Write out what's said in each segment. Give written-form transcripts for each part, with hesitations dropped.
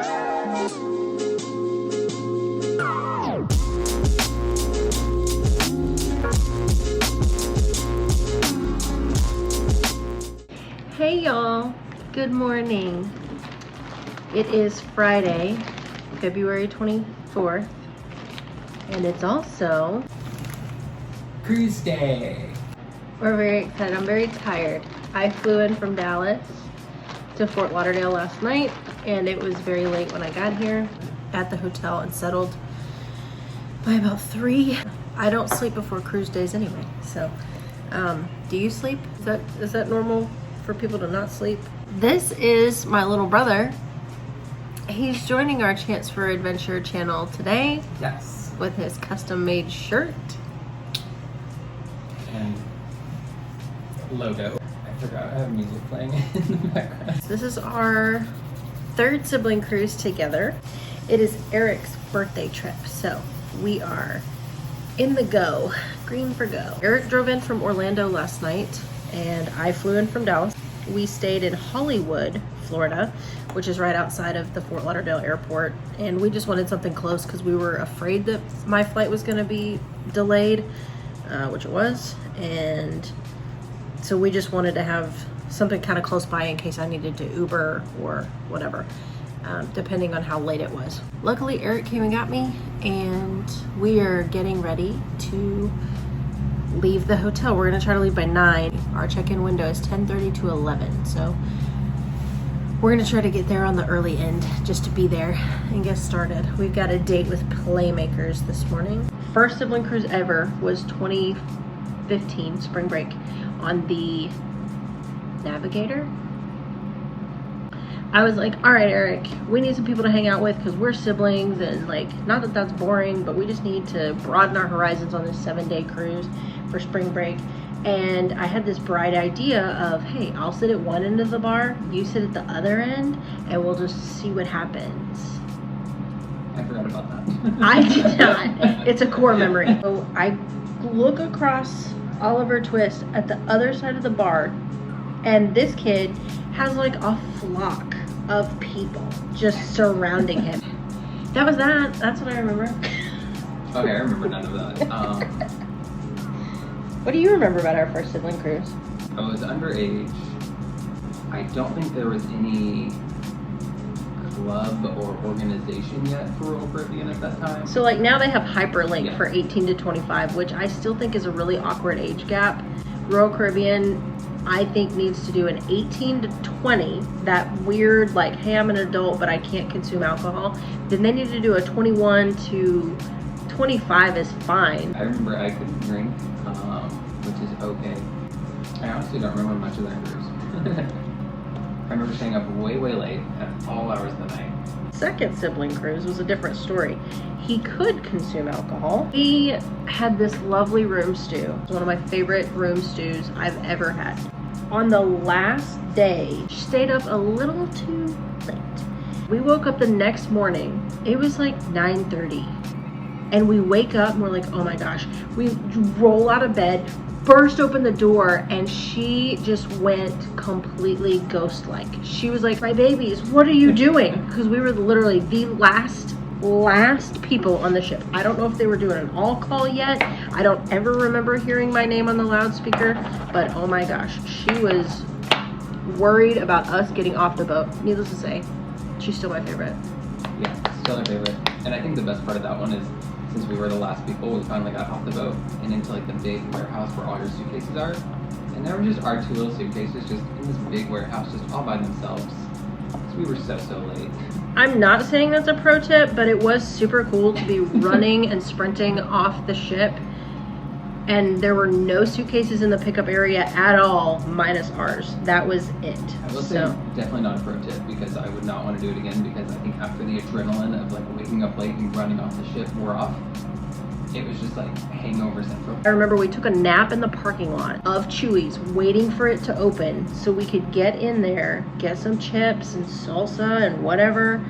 Hey y'all, good morning. It is Friday, February 24th, and it's also cruise day. We're very excited. I'm very tired. I flew in from Dallas to Fort Lauderdale last night, and it was very late when I got here at the hotel and settled by about 3. I don't sleep before cruise days anyway, so do you sleep? Is that normal for people to not sleep? This is my little brother. He's joining our Chance for Adventure channel today. Yes. With his custom made shirt. And logo. I forgot I have music playing in the background. This is our 3rd sibling cruise together. It is Eric's birthday trip, so we are in the go, green for go. Eric drove in from Orlando last night, and I flew in from Dallas. We stayed in Hollywood, Florida, which is right outside of the Fort Lauderdale airport, and we just wanted something close because we were afraid that my flight was going to be delayed, which it was, and so we just wanted to have something kind of close by in case I needed to Uber or whatever, depending on how late it was. Luckily, Eric came and got me, and we are getting ready to leave the hotel. We're gonna try to leave by 9. Our check-in window is 10:30 to 11, so we're gonna try to get there on the early end just to be there and get started. We've got a date with Playmakers this morning. First sibling cruise ever was 2015 spring break on the Navigator. I was like, all right, Eric, we need some people to hang out with because we're siblings, and like, not that that's boring, but we just need to broaden our horizons on this 7-day cruise for spring break. And I had this bright idea of, hey, I'll sit at one end of the bar, you sit at the other end, and we'll just see what happens. I forgot about that. I did not. It's a core memory. So I look across Oliver Twist at the other side of the bar, and this kid has like a flock of people just surrounding him. That's what I remember. Okay, I remember none of that. What do you remember about our first sibling cruise? I was underage. I don't think there was any club or organization yet for Royal Caribbean at that time. So like now they have Hyperlink Yeah. for 18 to 25, which I still think is a really awkward age gap. Royal Caribbean, I think, needs to do an 18 to 20, that weird like, hey, I'm an adult but I can't consume alcohol. Then they need to do a 21 to 25 is fine. I remember I couldn't drink, which is okay. I honestly don't remember much of that cruise. I remember staying up way late at all hours of the night. Second sibling cruise was a different story. He could consume alcohol. We had this lovely room stew. It's one of my favorite room stews I've ever had. On the last day, stayed up a little too late. We woke up the next morning. It was like 9:30. And we wake up and we're like, oh my gosh. We roll out of bed, burst open the door, and she just went completely ghost-like. She was like, my babies, what are you doing? Because we were literally the last people on the ship. I don't know if they were doing an all call yet. I don't ever remember hearing my name on the loudspeaker, but oh my gosh, she was worried about us getting off the boat. Needless to say, she's still my favorite. Yeah, still my favorite. And I think the best part of that one is, since we were the last people, we finally got off the boat and into like the big warehouse where all your suitcases are. And there were just our 2 little suitcases just in this big warehouse, just all by themselves. So we were so late. I'm not saying that's a pro tip, but it was super cool to be running and sprinting off the ship. And there were no suitcases in the pickup area at all, minus ours. That was it. I will say, definitely not a pro tip, because I would not want to do it again, because I think after the adrenaline of like waking up late and running off the ship wore off, it was just like hangover central. I remember we took a nap in the parking lot of Chewy's, waiting for it to open so we could get in there, get some chips and salsa and whatever.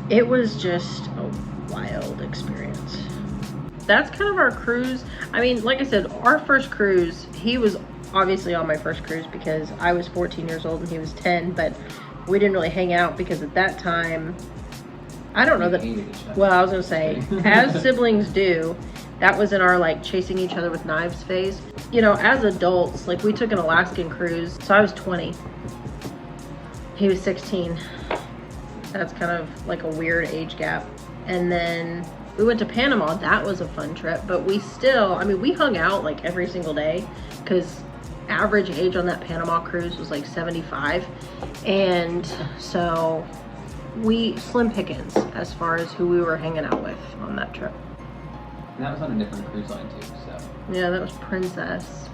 It was just a wild experience. That's kind of our cruise. I mean, like I said, our first cruise, he was obviously on my first cruise because I was 14 years old and he was 10, but we didn't really hang out because at that time, I don't know that, well, I was gonna say, as siblings do, that was in our like chasing each other with knives phase. You know, as adults, like we took an Alaskan cruise, so I was 20. He was 16. That's kind of like a weird age gap. And then we went to Panama. That was a fun trip, but we still, I mean, we hung out like every single day because average age on that Panama cruise was like 75. And so we slim pickings as far as who we were hanging out with on that trip. And that was on a different cruise line too, so. Yeah, that was Princess.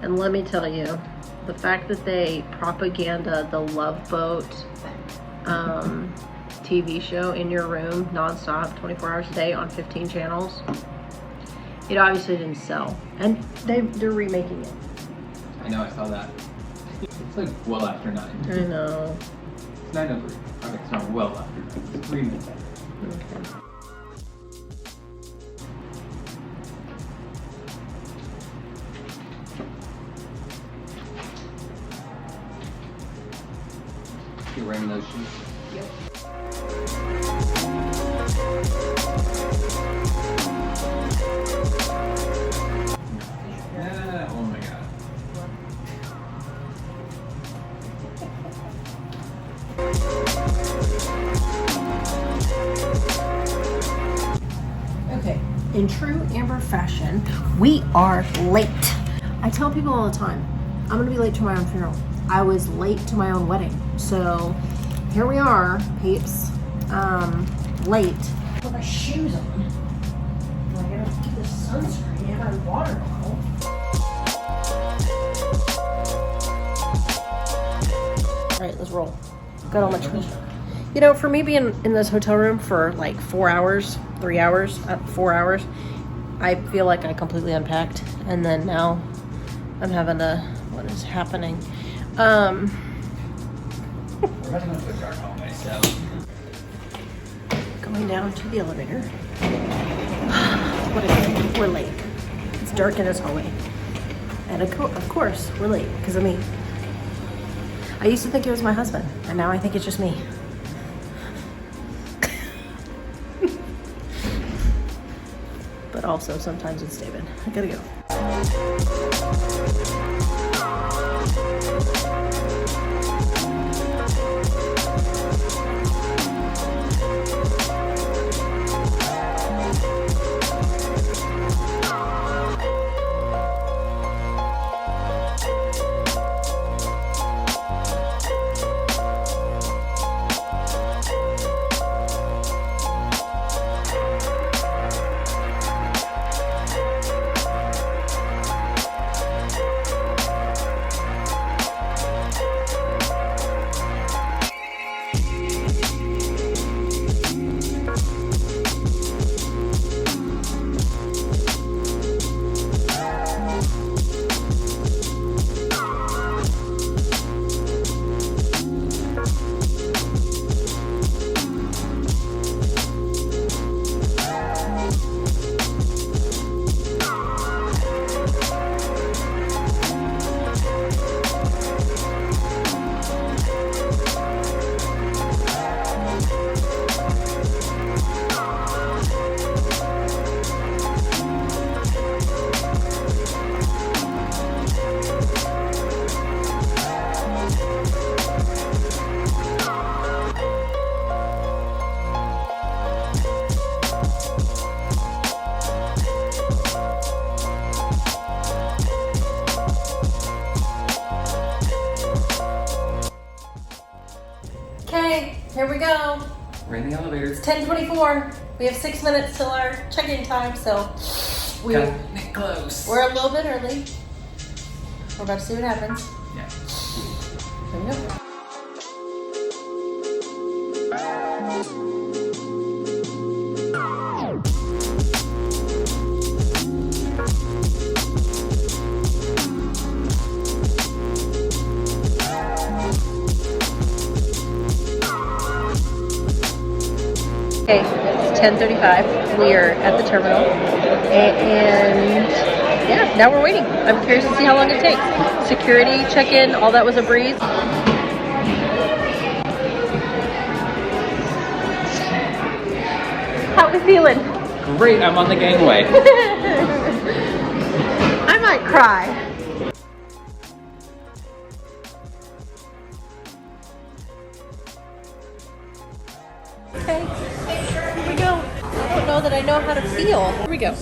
And let me tell you, the fact that they propaganda the Love Boat TV show in your room nonstop, 24 hours a day on 15 channels, it obviously didn't sell. And they're remaking it. I know, I saw that. It's like well after 9. I know. It's 9:03. Okay, it's not well after 9. It's 3 minutes after. Okay. You're wearing those shoes? Yep. Yeah, oh my god. Okay, in true Amber fashion, we are late. I tell people all the time, I'm gonna be late to my own funeral. I was late to my own wedding. So here we are, peeps, late. Put my shoes on. I gotta get the sunscreen and my water bottle. All right, let's roll. Got all my shoes. You know, for me being in this hotel room for like 4 hours, 3 hours, 4 hours, I feel like I completely unpacked. And then now I'm having to, what is happening? We're about to go to a dark hallway, so. Going down to the elevator. What a day. We're late. It's dark in this hallway. And of course, we're late because of me. I used to think it was my husband, and now I think it's just me. But also, sometimes it's David. I gotta go. Okay, here we go. We're in the elevator. It's 10:24. We have 6 minutes till our check-in time, so Gotta get close. we're a little bit early. We're about to see what happens. Yeah. Here we go. Okay, it's 10:35. we are at the terminal, and yeah, now we're waiting. I'm curious to see how long it takes. Security check-in, all that was a breeze. How we feeling? Great, I'm on the gangway. I might cry. Okay, here we go. I don't know that I know how to feel. Here we go.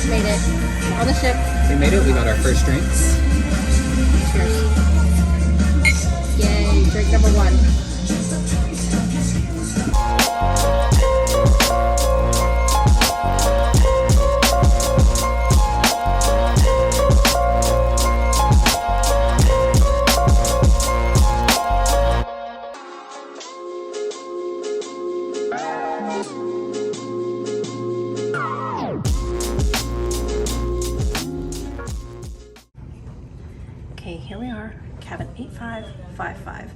Made it on the ship. We made it. We got our first drinks. Cheers. Yay, drink number one. Okay, here we are, cabin 8555.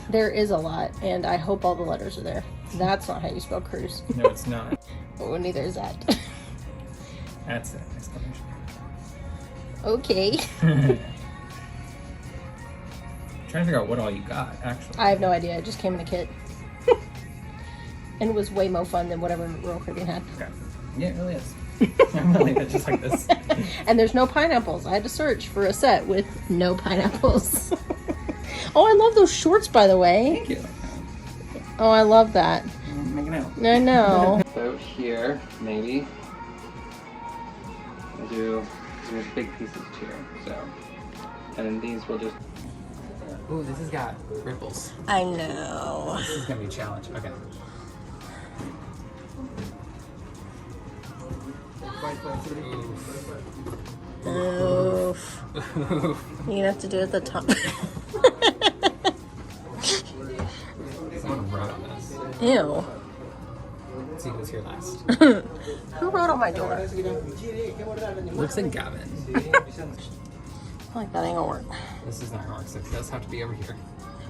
There is a lot, and I hope all the letters are there. That's not how you spell cruise. No, it's not. Oh, neither is that. That's it. Exclamation. Okay. Trying to figure out what all you got, actually. I have no idea. It just came in the kit. And it was way more fun than whatever Royal Caribbean had. Okay. Yeah, it really is. I'm gonna leave it just like this. And there's no pineapples. I had to search for a set with no pineapples. Oh, I love those shorts, by the way. Thank you. Oh, I love that. Make it out. I know. So here, maybe. There's big pieces here, so. And then these will just. Ooh, this has got ripples. I know. This is gonna be a challenge. Okay. Oof. You're gonna have to do it at the top. Someone wrote on this. Ew. Let's see who's here last. Who wrote on my door? Looks like Gavin. I feel like that ain't gonna work. This is not gonna work, so it does have to be over here.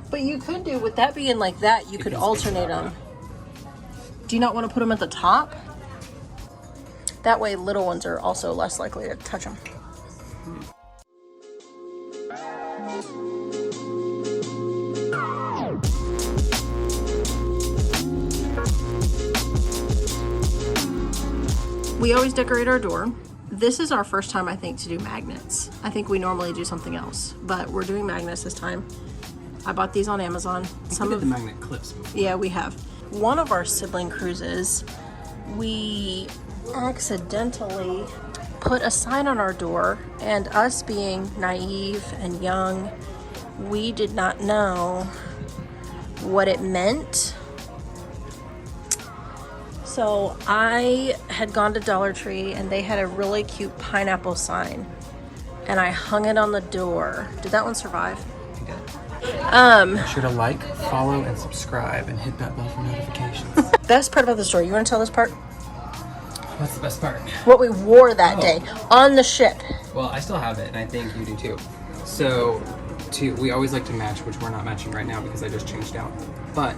But you could do, with that being like that, you could alternate them. Do you not want to put them at the top? That way little ones are also less likely to touch them. We always decorate our door. This is our first time, I think, to do magnets. I think we normally do something else, but we're doing magnets this time. I bought these on Amazon. Some of the magnet clips before. Yeah, we have. One of our sibling cruises, we accidentally put a sign on our door, and us being naive and young, we did not know what it meant So I had gone to Dollar Tree and they had a really cute pineapple sign. And I hung it on the door. Did that one survive? Make sure to like, follow, and subscribe, and hit that bell for notifications. Best part about the story. You want to tell this part? What's the best part? What we wore that day on the ship. Well, I still have it, and I think you do too. So, we always like to match, which we're not matching right now because I just changed out. But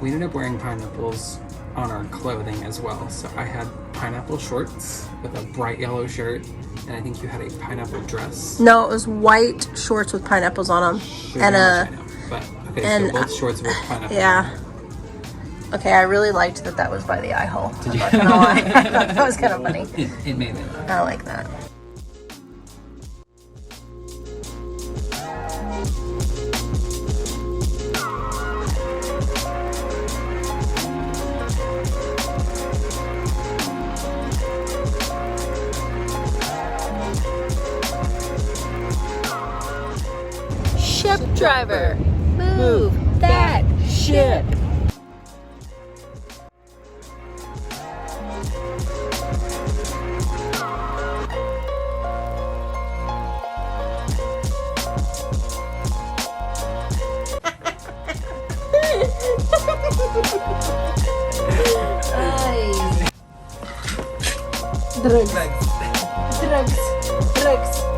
we ended up wearing pineapples on our clothing as well. So I had pineapple shorts with a bright yellow shirt, and I think you had a pineapple dress. No, it was white shorts with pineapples on them. And so both shorts were pineapple. Yeah. Okay, I really liked that was by the eye hole. Did you? I'm not gonna lie. I thought that was kind of funny. It made it. I like that. Ship driver, move that ship. Drugs.